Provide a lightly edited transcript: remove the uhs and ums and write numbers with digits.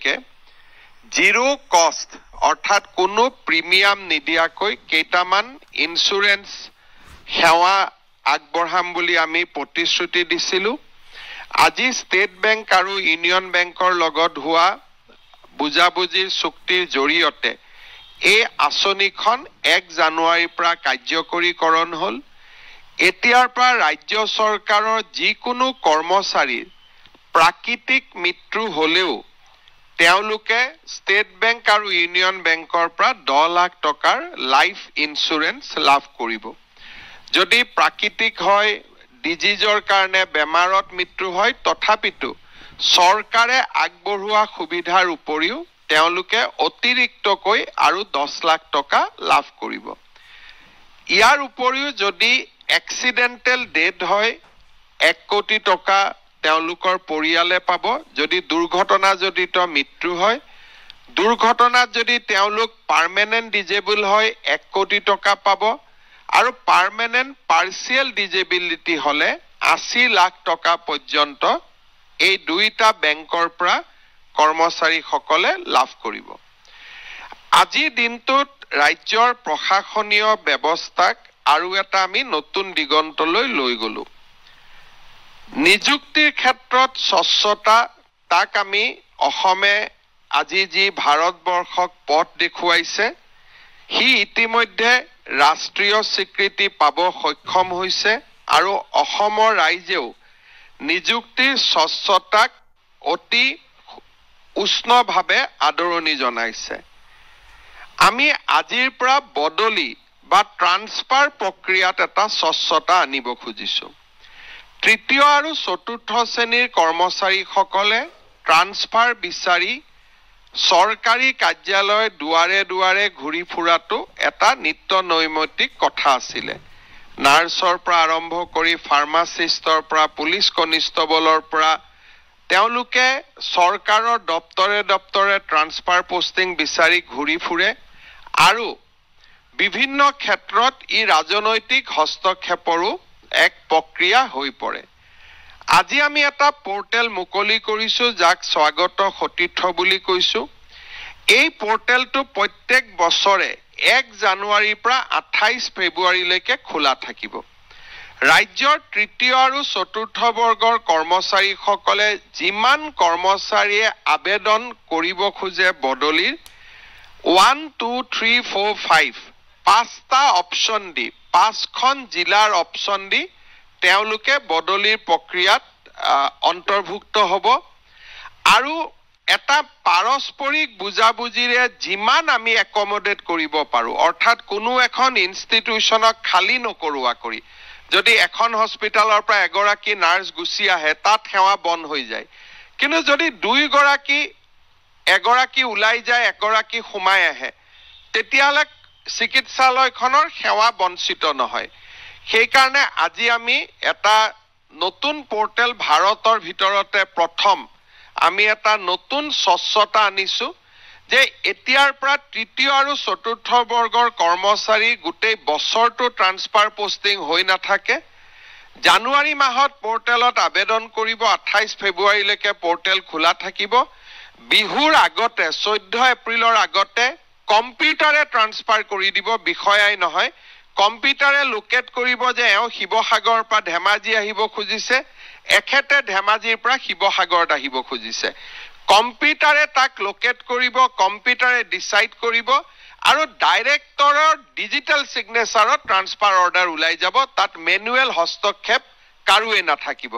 লৈকে জিৰো কষ্ট অৰ্থাৎ কোনো প্ৰিমিয়াম নিদিয়াকৈ কেইটামান ইন্স্যুৰেন্স সেৱা আগবঢ়াম বুলি আমি প্ৰতিশ্ৰুতি দিছিলো আজি ষ্টেট বেংক আৰু ইউনিয়ন বেংকৰ লগত হোৱা বুজাবুজিৰ চুক্তিৰ জৰিয়তে এই আঁচনিখন 1 জানুৱাৰীৰ পৰা কাৰ্যকৰীকৰণ হ'ল এতিয়াৰ পৰা ৰাজ্য চৰকাৰৰ যিকোনো কৰ্মচাৰীৰ প্ৰাকৃতিক মৃত্যু হলেও তেওঁলোকে ষ্টেট বেংক আৰু ইউনিয়ন বেংকৰ পৰা 10 লাখ টকাৰ লাইফ ইন্স্যুৰেন্স লাভ কৰিব যদি প্ৰাকৃতিক হয় ডিজিজৰ কাৰণে বেমাৰত মৃত্যু হয় তথাপিতো চৰকাৰে আগবঢ়োৱা সুবিধাৰ উপৰিও তেওঁলোকে অতিৰিক্তকৈ আৰু 10 লাখ টকা লাভ কৰিব ইয়াৰ উপৰিও যদি এক্সিডেন্টেল ডেথ হয় 1 কোটি টকা তেওঁলোকৰ পৰিয়ালে পাব যদি দুৰ্ঘটনাজনিত মৃত্যু হয় দুৰ্ঘটনাত যদি তেওঁলোক পাৰ্মানেন্ট ডিজেবল হয় 1 কোটি টকা পাব আৰু পাৰ্মানেন্ট পাৰ্সিয়াল ডিজেবিলিটি হলে 80 লাখ টকা পৰ্যন্ত এই দুইটা বেংকৰ পৰা কৰ্মচাৰীসকলে লাভ কৰিব আজি দিনটোত ৰাজ্যৰ প্ৰশাসনীয় ব্যৱস্থাক আৰু এটা আমি নতুন দিগন্তলৈ লৈ গলো নিযুক্তিৰ ক্ষেত্ৰত স্বচ্ছতা তাক আমি অসমে আজি যি ভাৰতবৰ্ষক পথ দেখুৱাইছে হি ইতিমধ্যে ৰাষ্ট্ৰীয় স্বীকৃতি পাব সক্ষম হৈছে আৰু অসমৰ ৰাইজেও নিযুক্তিৰ স্বচ্ছতাক অতি উষ্ণভাৱে আদৰণি জনাইছে আমি আজিৰ পৰা বদলি বা ট্ৰান্সফাৰ প্ৰক্ৰিয়াত এটা স্বচ্ছতা আনিব খুজিছো তৃতীয় আৰু চতুৰ্থ শ্ৰেণীৰ কৰ্মচাৰীসকলে ট্ৰান্সফাৰ বিচাৰি চৰকাৰী কাৰ্যালয় দুৱাৰে দুৱাৰে ঘূৰি ফুৰাটো এটা নিত্য নৈমিত্তিক কথা আছিলে নাৰ্ছৰ পৰা আৰম্ভ কৰি ফাৰ্মাচিষ্টৰ পৰা পুলিচ কনিষ্টবলৰ পৰা তেওঁলোকে চৰকাৰৰ দপ্তৰে ট্ৰান্সফাৰ পোষ্টিং বিচাৰি ঘূৰি ফুৰে আৰু বিভিন্ন ক্ষেত্ৰত ই ৰাজনৈতিক হস্তক্ষেপৰো এক প্ৰক্ৰিয়া হৈ পৰে আজি আমি এটা পোৰ্টেল মুকলি কৰিছো যাক স্বাগত সতীৰ্থ বুলি কৈছো এই পোৰ্টেলটো প্ৰত্যেক বছৰে 1 জানুৱাৰীৰ পৰা 28 ফেব্ৰুৱাৰীলৈকে খোলা থাকিব ৰাজ্যৰ তৃতীয় আৰু চতুৰ্থ বৰ্গৰ কৰ্মচাৰীসকলে যিমান কৰ্মচাৰীয়ে আবেদন কৰিব খোজে বদলিৰ 1 2 3 4 5 পাঁচটা অপচন দি 5খন জিলাৰ অপচন দি তেওঁলোকে বদলিৰ প্ৰক্ৰিয়াত অন্তৰ্ভুক্ত হ'ব আৰু এটা পাৰস্পৰিক বুজাবুজিৰে যিমান আমি একমোডেট কৰিব পাৰো অৰ্থাৎ কোনো এখন ইনষ্টিটিউচনক খালি নকৰোৱা কৰি যদি এখন হস্পিটালৰ পৰা এগৰাকী নাৰ্ছ গুচি আহে তাত সেৱা বন্ধ হৈ যায় কিন্তু যদি এগৰাকী ওলাই যায় এগৰাকী সোমাই আহে তেতিয়ালে চিকিৎসালয়খনৰ সেৱা বঞ্চিত নহয় সেই কাৰণে আজি আমি এটা নতুন পোৰ্টেল ভাৰতৰ ভিতৰতে প্ৰথম আমি এটা নতুন স্বচ্ছতা আনিছো যে এতিয়াৰ পৰা তৃতীয় আৰু চতুৰ্থ বৰ্গৰ কৰ্মচাৰী গোটেই বছৰটো ট্ৰান্সফাৰ পোষ্টিং হৈ নাথাকে জানুৱাৰী মাহত পোৰ্টেলত আবেদন কৰিব 28 ফেব্ৰুৱাৰীলৈকে পোৰ্টেল খোলা থাকিব বিহুৰ আগতে 14 এপ্ৰিলৰ আগতে কম্পিউটাৰে ট্ৰান্সফাৰ কৰি দিব বিষয়াই নহয় কম্পিউটাৰে লোকেট কৰিব যে এও শিৱসাগৰৰ পৰা ধেমাজি আহিব খুজিছে এখেতে ধেমাজিৰ পৰা শিৱসাগৰত আহিব খুজিছে কম্পিউটাৰে তাক লোকেট কৰিব কম্পিউটাৰে ডিসাইড কৰিব আৰু ডাইৰেক্টৰৰ ডিজিটেল সিগনেচাৰত ট্ৰান্সফাৰ অৰ্ডাৰ ওলাই যাব তাত মেনুৱেল হস্তক্ষেপ কাৰোৱে নাথাকিব